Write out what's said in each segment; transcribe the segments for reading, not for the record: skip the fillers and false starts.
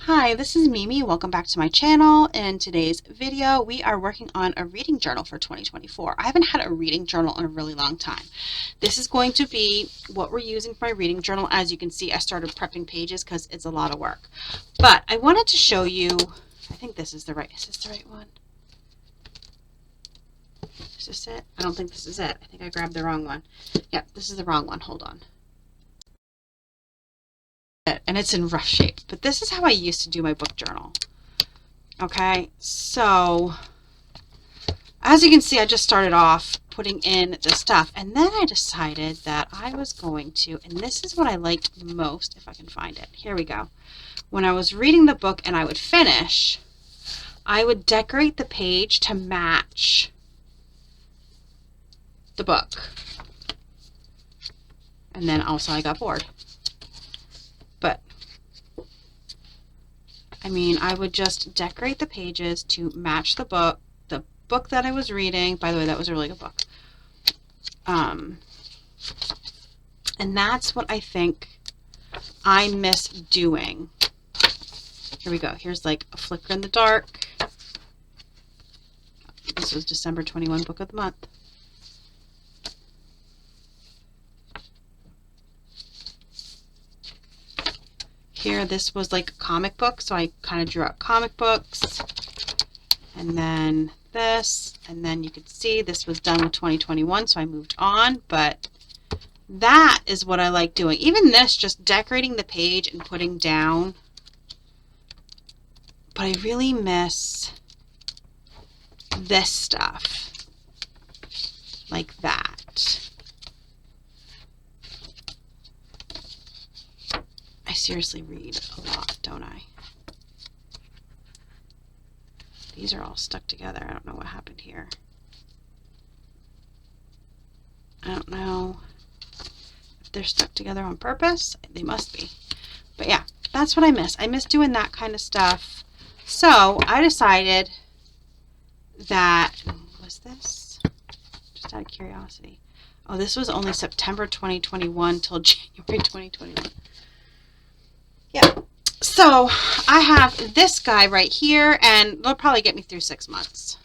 Hi, this is Mimi. Welcome back to my channel. In today's video, we are working on a reading journal for 2024. I haven't had a reading journal in a really long time. This is going to be what we're using for my reading journal. As you can see, I started prepping pages because it's a lot of work. But I wanted to show you, I think this is the right one? Is this it? I don't think this is it. I think I grabbed the wrong one. Yep, this is the wrong one. Hold on. And it's in rough shape, but this is how I used to do my book journal. Okay, so as you can see, I just started off putting in the stuff, and then I decided that I was going to, and this is what I liked most, if I can find it. Here we go. When I was reading the book and I would finish, I would decorate the page to match the book. And then also I got bored. But I mean, I would just decorate the pages to match the book that I was reading. By the way, that was a really good book. And that's what I think I miss doing. Here we go. Here's like a flicker in the dark. This was December 21 book of the month. Here, this was like a comic book, so I kind of drew out comic books, and then this, and then you could see this was done with 2021, so I moved on. But that is what I like doing. Even this, just decorating the page and putting down. But I really miss this stuff, like that. I seriously read a lot, don't I? These are all stuck together. I don't know what happened here. I don't know if they're stuck together on purpose. They must be. But yeah, that's what I miss. I miss doing that kind of stuff. So I decided that, was this? Just out of curiosity. Oh, this was only September 2021 till January 2021. Yeah, so I have this guy right here, and they'll probably get me through 6 months.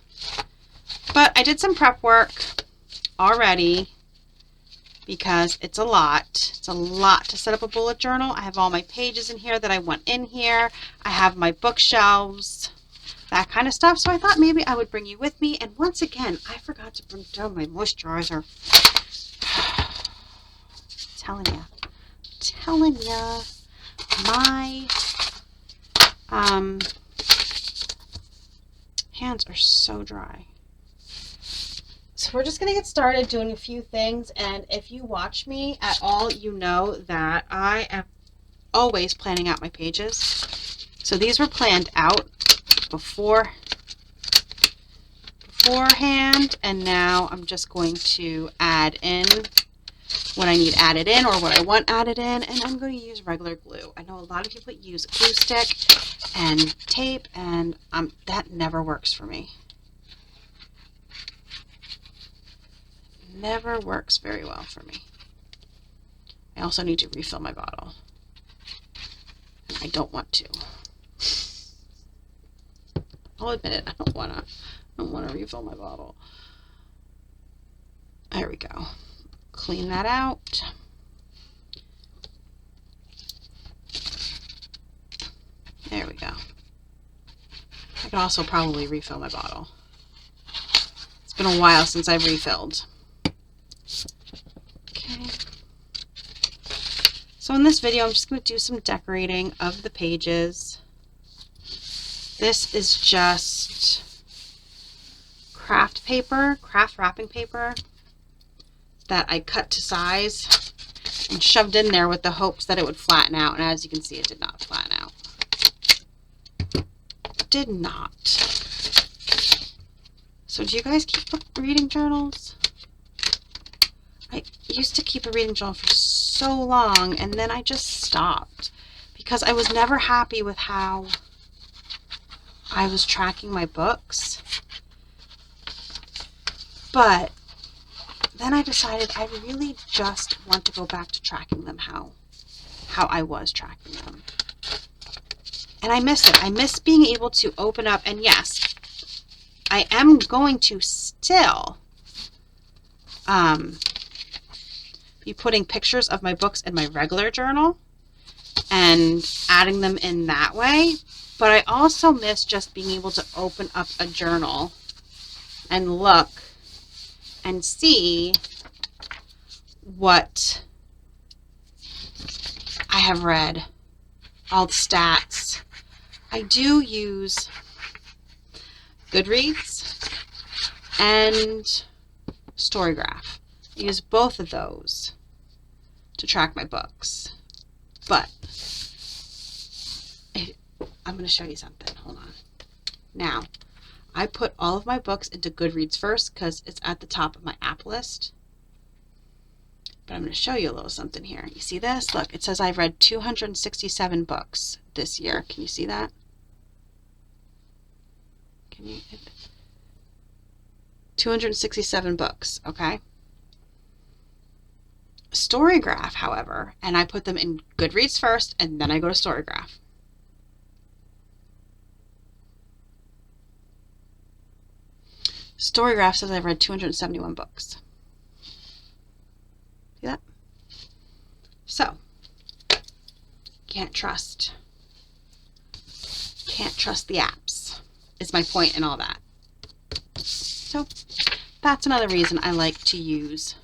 But I did some prep work already because it's a lot. It's a lot to set up a bullet journal. I have all my pages in here that I want in here. I have my bookshelves, that kind of stuff. So I thought maybe I would bring you with me. And once again, I forgot to bring down my moisturizer. Telling ya. My hands are so dry. So we're just going to get started doing a few things, and if you watch me at all, you know that I am always planning out my pages. So these were planned out beforehand, and now I'm just going to add in what I need added in or what I want added in, and I'm going to use regular glue. I know a lot of people use glue stick and tape, and that never works for me. Never works very well for me. I also need to refill my bottle. And I don't want to. I'll admit it, I don't want to refill my bottle. There we go. Clean that out. There we go. I can also probably refill my bottle. It's been a while since I've refilled. Okay. So in this video, I'm just going to do some decorating of the pages. This is just craft wrapping paper that I cut to size and shoved in there with the hopes that it would flatten out. And as you can see, it did not flatten out. Did not. So do you guys keep reading journals? I used to keep a reading journal for so long, and then I just stopped because I was never happy with how I was tracking my books. But then I decided I really just want to go back to tracking them how I was tracking them. And I miss it. I miss being able to open up, and yes, I am going to still be putting pictures of my books in my regular journal and adding them in that way. But I also miss just being able to open up a journal and look and see what I have read, all the stats. I do use Goodreads and Storygraph. I use both of those to track my books. But I'm going to show you something. Hold on. Now, I put all of my books into Goodreads first because it's at the top of my app list. But I'm going to show you a little something here. You see this? Look, it says I've read 267 books this year. Can you see that? Can you? 267 books, okay? Storygraph, however, and I put them in Goodreads first, and then I go to Storygraph. Storygraph says I've read 271 books. See that? So, can't trust the apps, is my point in all that. So, that's another reason I like to use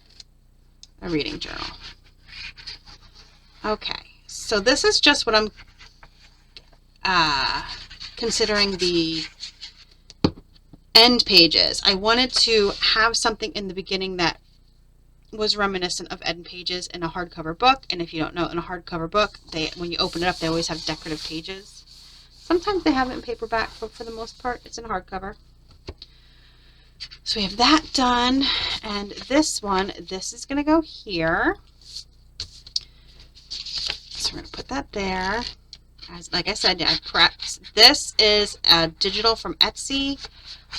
a reading journal. Okay, so this is just what I'm considering the end pages. I wanted to have something in the beginning that was reminiscent of end pages in a hardcover book. And if you don't know, in a hardcover book, when you open it up, they always have decorative pages. Sometimes they have it in paperback, but for the most part, it's in hardcover. So we have that done, and this is going to go here. So we're going to put that there. Like I said, I prepped. This is a digital from Etsy.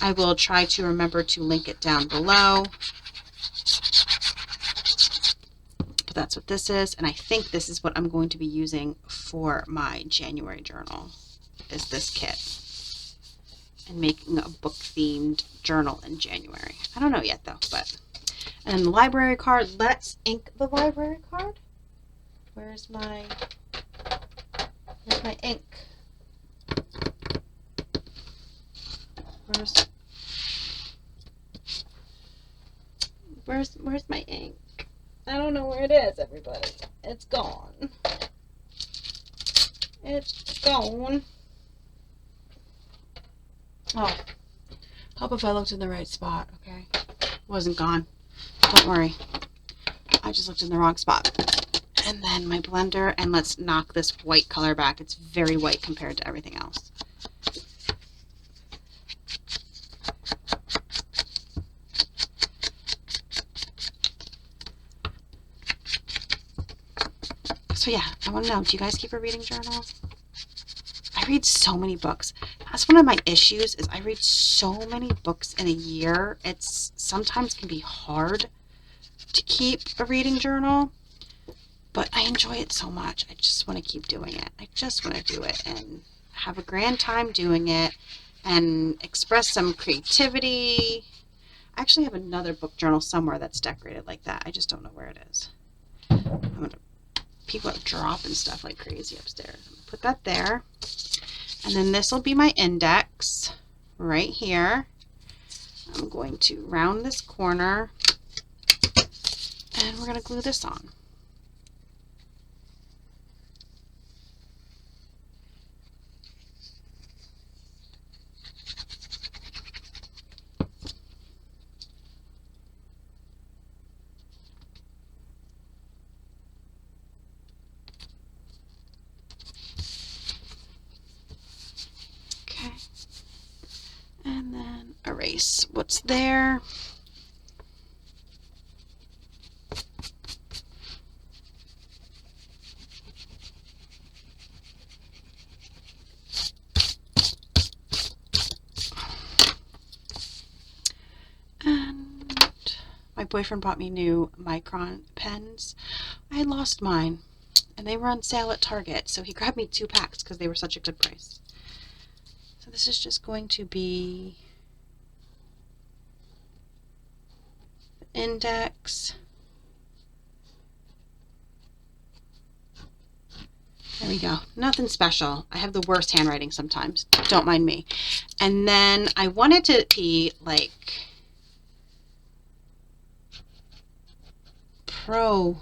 I will try to remember to link it down below. But that's what this is, and I think this is what I'm going to be using for my January journal, is this kit. And making a book-themed journal in January. I don't know yet, though, but... And the library card. Let's ink the library card. Where's my ink? Where's my ink? I don't know where it is, everybody. It's gone. It's gone. Oh, hope if I looked in the right spot, okay? Wasn't gone. Don't worry. I just looked in the wrong spot. And then my blender, and let's knock this white color back. It's very white compared to everything else. So yeah, I want to know, do you guys keep a reading journal? I read so many books. That's one of my issues, is I read so many books in a year. It's sometimes can be hard to keep a reading journal, but I enjoy it so much. I just want to keep doing it. I just want to do it and have a grand time doing it and express some creativity. I actually have another book journal somewhere that's decorated like that. I just don't know where it is. People are dropping stuff like crazy upstairs. I'm going to put that there. And then this will be my index right here. I'm going to round this corner and we're going to glue this on. And then erase what's there. And my boyfriend bought me new Micron pens. I lost mine and they were on sale at Target, so he grabbed me 2 packs because they were such a good price. So this is just going to be the index. There we go. Nothing special. I have the worst handwriting sometimes. Don't mind me. And then I wanted to be like pro. Oh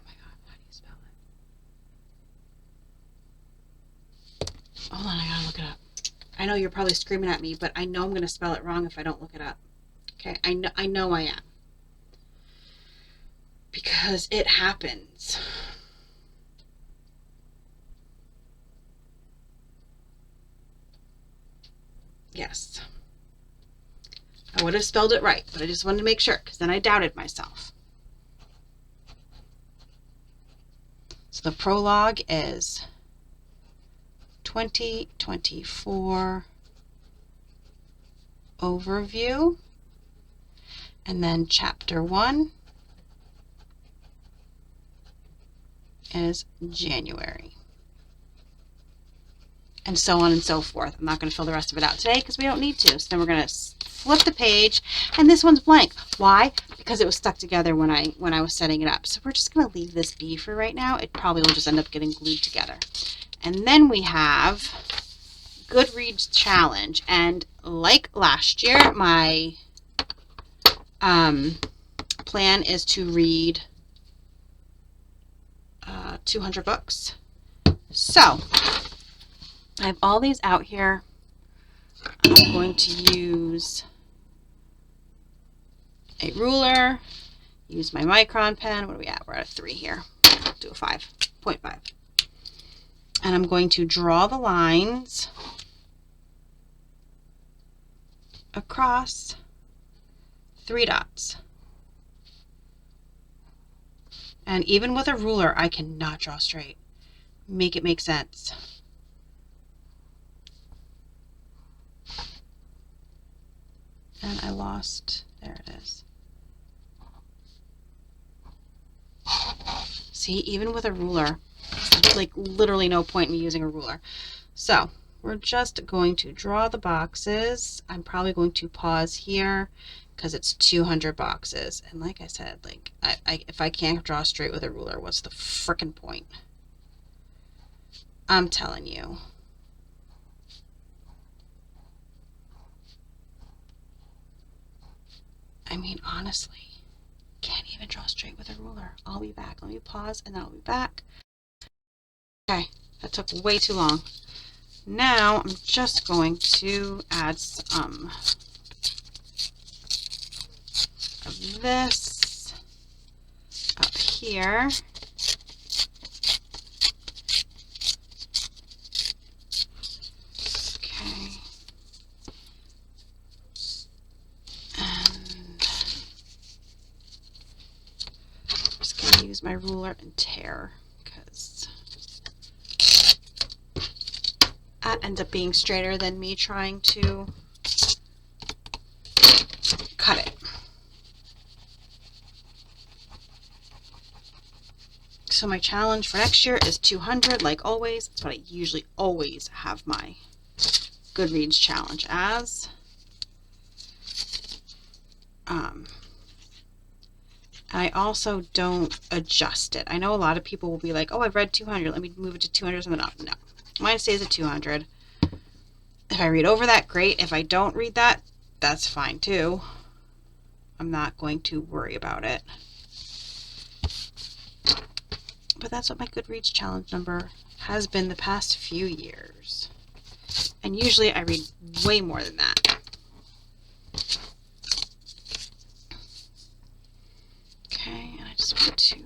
my God, how do you spell it? Hold on, I gotta look it up. I know you're probably screaming at me, but I know I'm gonna spell it wrong if I don't look it up. Okay, I know I am. Because it happens. Yes. I would have spelled it right, but I just wanted to make sure because then I doubted myself. So the prologue is 2024 overview, and then chapter 1 is January. And so on and so forth. I'm not going to fill the rest of it out today because we don't need to. So then we're going to flip the page, and this one's blank. Why? Because it was stuck together when I was setting it up. So we're just going to leave this be for right now. It probably will just end up getting glued together. And then we have Goodreads challenge, and like last year, my plan is to read 200 books. So I have all these out here. I'm going to use a ruler, use my micron pen. What are we at? We're at a 3 here. Do a 5.5. And I'm going to draw the lines across 3 dots. And even with a ruler, I cannot draw straight. Make it make sense. And I lost, there it is. See, even with a ruler, like literally no point in me using a ruler. So we're just going to draw the boxes. I'm probably going to pause here because it's 200 boxes. And like I said, like if I can't draw straight with a ruler, what's the frickin' point? I'm telling you. I mean, honestly, can't even draw straight with a ruler. I'll be back. Let me pause and then I'll be back. Okay, that took way too long. Now I'm just going to add some of this up here. Okay. Use my ruler and tear because that ends up being straighter than me trying to cut it. So my challenge for next year is 200, like always. That's what I usually always have my Goodreads challenge as. I also don't adjust it. I know a lot of people will be like, oh, I've read 200. Let me move it to 200 something up. No. Mine stays at 200. If I read over that, great. If I don't read that, that's fine too. I'm not going to worry about it. But that's what my Goodreads challenge number has been the past few years. And usually I read way more than that. Okay, and I just want to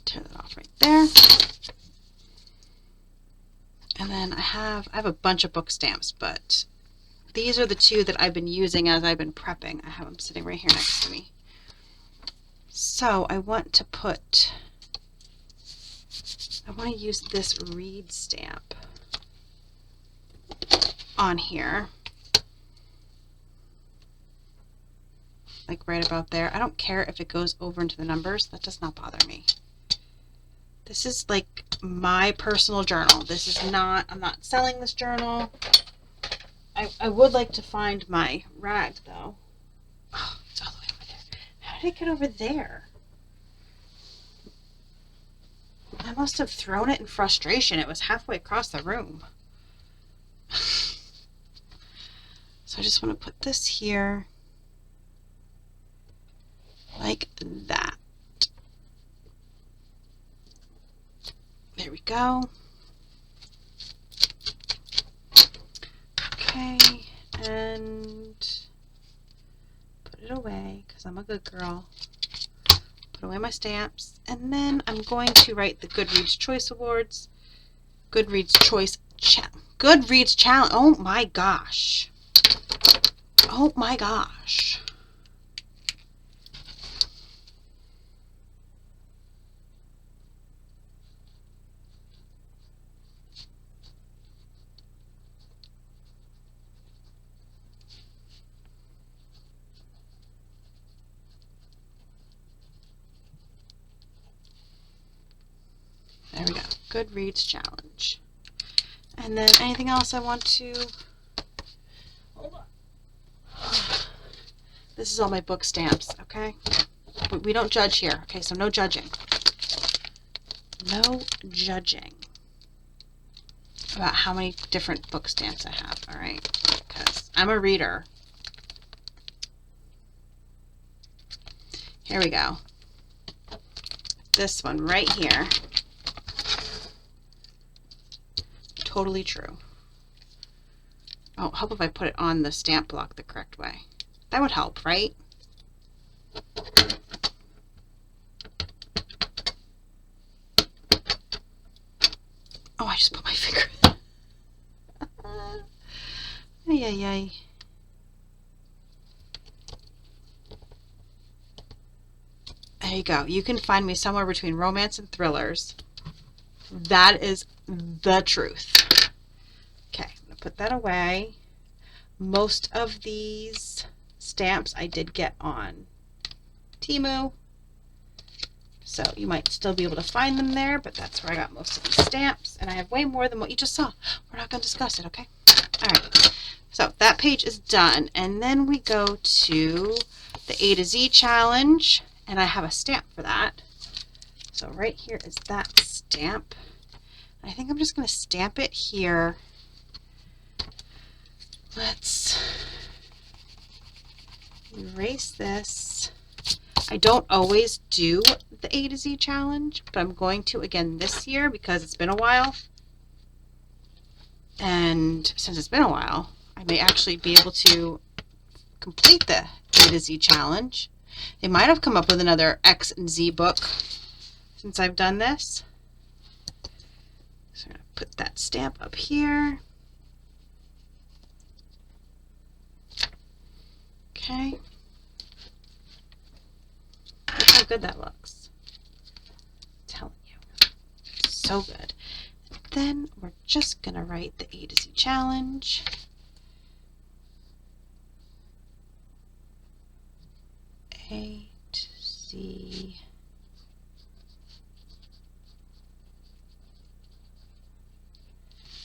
tear that off right there. And then I have a bunch of book stamps, but these are the 2 that I've been using as I've been prepping. I have them sitting right here next to me. So I want to use this read stamp on here. Like right about there. I don't care if it goes over into the numbers. That does not bother me. This is like my personal journal. This is not, I'm not selling this journal. I would like to find my rag though. Oh, it's all the way over there. How did it get over there? I must have thrown it in frustration. It was halfway across the room. So I just want to put this here like that. There we go. Okay, and put it away because I'm a good girl. Put away my stamps, and then I'm going to write the Goodreads Choice Awards. Goodreads Challenge. Oh my gosh. Oh my gosh. There we go. Goodreads Challenge. And then anything else I want to... Hold on. This is all my book stamps, okay? We don't judge here, okay? So no judging. No judging about how many different book stamps I have, all right? Because I'm a reader. Here we go. This one right here. Totally true. Oh, help if I put it on the stamp block the correct way. That would help, right? Oh, I just put my finger. Ay, ay, ay. There you go. You can find me somewhere between romance and thrillers. That is the truth. Okay, I'm going to put that away. Most of these stamps I did get on Temu. So you might still be able to find them there, but that's where I got most of these stamps. And I have way more than what you just saw. We're not going to discuss it, okay? All right. So that page is done. And then we go to the A to Z challenge. And I have a stamp for that. So right here is that stamp. I think I'm just going to stamp it here. Let's erase this. I don't always do the A to Z challenge, but I'm going to again this year because it's been a while. And since it's been a while, I may actually be able to complete the A to Z challenge. They might have come up with another X and Z book since I've done this. So I'm going to put that stamp up here. Okay. Look how good that looks. I'm telling you. So good. Then we're just going to write the A to Z challenge. A to Z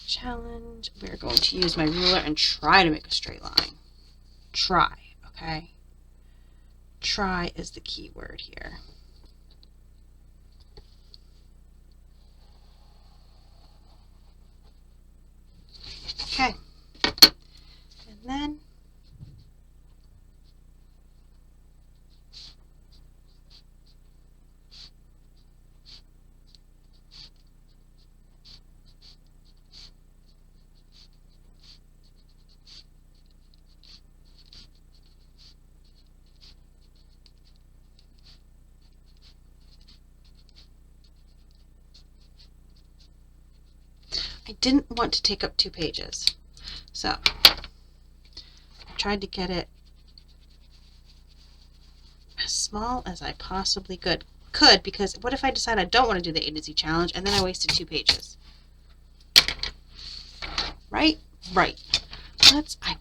challenge. We're going to use my ruler and try to make a straight line. Try, okay? Try is the key word here. Okay. And then I didn't want to take up 2 pages. So I tried to get it as small as I possibly could, because what if I decide I don't want to do the A to Z challenge and then I wasted 2 pages? Right? Right.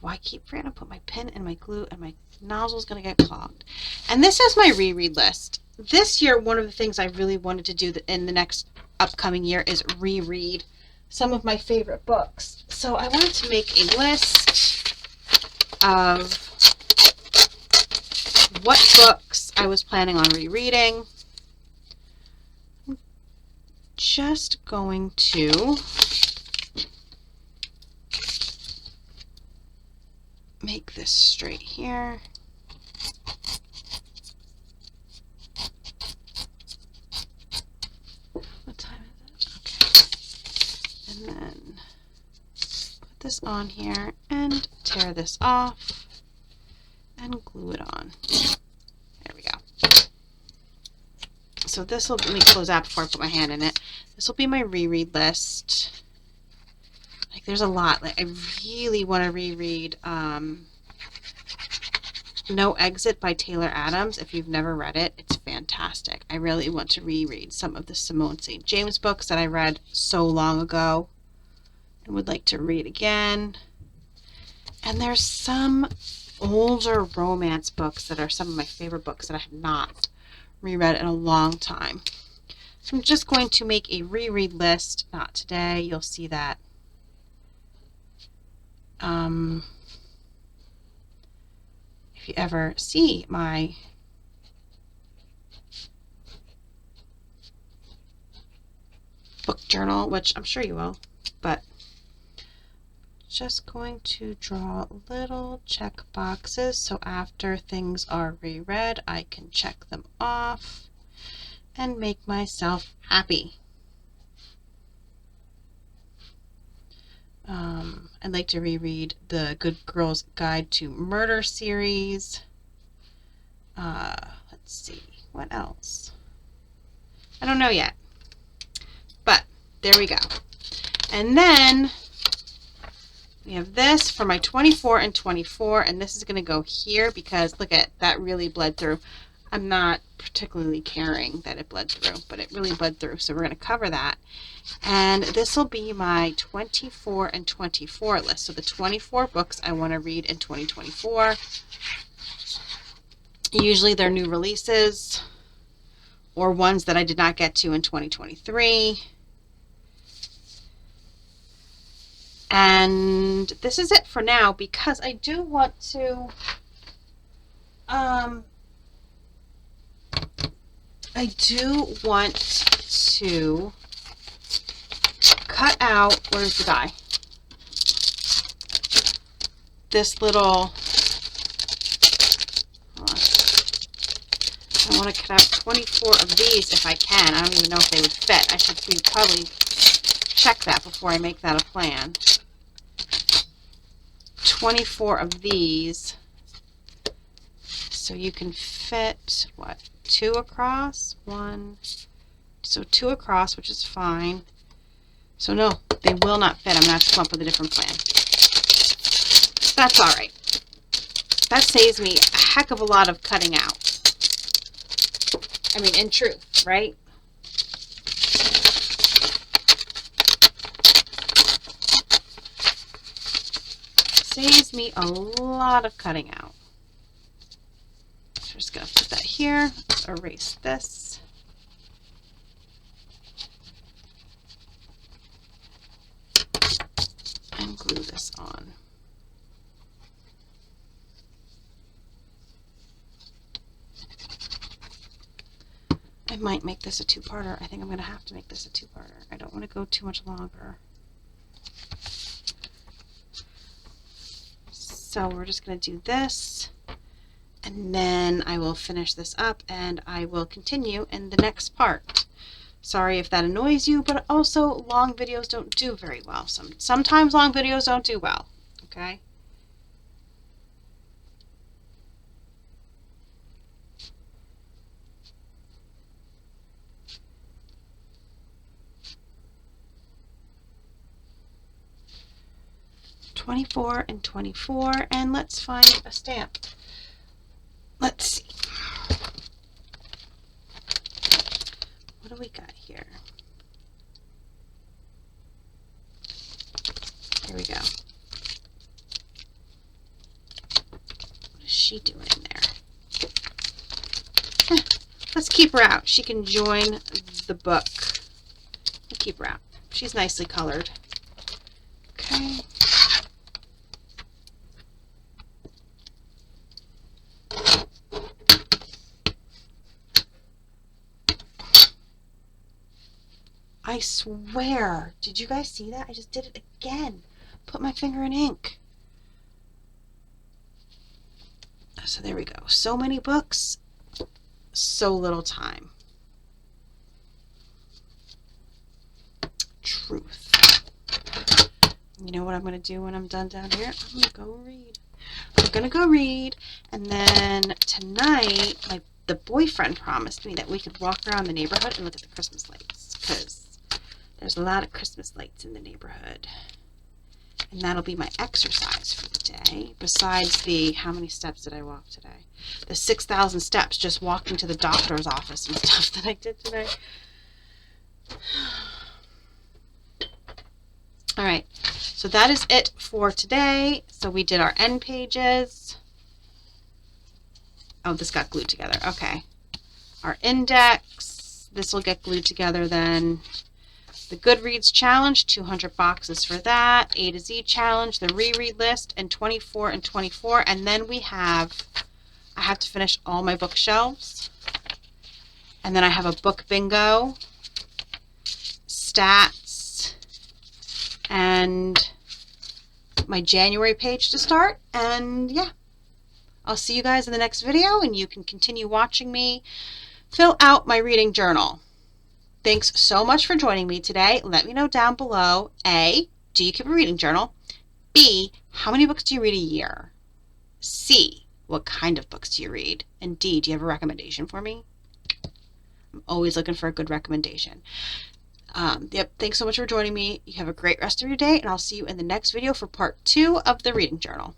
I keep forgetting to put my pen and my glue, and my nozzle's going to get clogged. And this is my reread list. This year, one of the things I really wanted to do in the next upcoming year is reread some of my favorite books. So I wanted to make a list of what books I was planning on rereading. I'm just going to make this straight here. What time is it? Okay. And then put this on here and tear this off and glue it on. There we go. So this will, let me close out before I put my hand in it. This will be my reread list. Like, there's a lot. Like, I really want to reread No Exit by Taylor Adams. If you've never read it, it's fantastic. I really want to reread some of the Simone St. James books that I read so long ago and would like to read again. And there's some older romance books that are some of my favorite books that I have not reread in a long time. So I'm just going to make a reread list. Not today. You'll see that. If you ever see my book journal, which I'm sure you will, but just going to draw little check boxes so after things are reread, I can check them off and make myself happy. I'd like to reread the Good Girl's Guide to Murder series. Let's see, what else? I don't know yet, but there we go. And then we have this for my 24 and 24, and this is going to go here because look at that, really bled through. I'm not particularly caring that it bled through, but it really bled through, so we're going to cover that. And this will be my 24 and 24 list. So the 24 books I want to read in 2024. Usually they're new releases or ones that I did not get to in 2023. And this is it for now because I do want to cut out, where's the die? This little, hold on. I want to cut out 24 of these if I can. I don't even know if they would fit. I should probably check that before I make that a plan. 24 of these. So you can fit, what, 2 across? 1, so 2 across, which is fine. So no, they will not fit. I'm going to have to come up with a different plan. That's all right. That saves me a heck of a lot of cutting out. I mean, in truth, right? Saves me a lot of cutting out. So I'm just going to put that here. Let's erase this. And glue this on. I might make this a two-parter. I think I'm going to have to make this a two-parter. I don't want to go too much longer. So we're just going to do this, and then I will finish this up and I will continue in the next part. Sorry if that annoys you, but also long videos don't do very well. Sometimes long videos don't do well, okay? '24 and 24, and let's find a stamp. Let's see. What do we got here? Here we go. What is she doing in there? Let's keep her out. She can join the book keep her out. She's nicely colored. Okay. I swear, did you guys see that? I just did it again. Put my finger in ink. So there we go. So many books, so little time. Truth. You know what I'm going to do when I'm done down here? I'm going to go read. I'm going to go read, and then tonight, the boyfriend promised me that we could walk around the neighborhood and look at the Christmas lights, because there's a lot of Christmas lights in the neighborhood. And that'll be my exercise for the day, besides the, how many steps did I walk today? The 6,000 steps just walking to the doctor's office and stuff that I did today. All right, so that is it for today. So we did our end pages. Oh, this got glued together. Okay. Our index. This will get glued together then. The Goodreads challenge, 200 boxes for that. A to Z challenge, the reread list, and 24 and 24. And then I have to finish all my bookshelves. And then I have a book bingo, stats, and my January page to start. And yeah, I'll see you guys in the next video, and you can continue watching me fill out my reading journal. Thanks so much for joining me today. Let me know down below, A, do you keep a reading journal? B, how many books do you read a year? C, what kind of books do you read? And D, do you have a recommendation for me? I'm always looking for a good recommendation. Yep, thanks so much for joining me. You have a great rest of your day, and I'll see you in the next video for part 2 of the reading journal.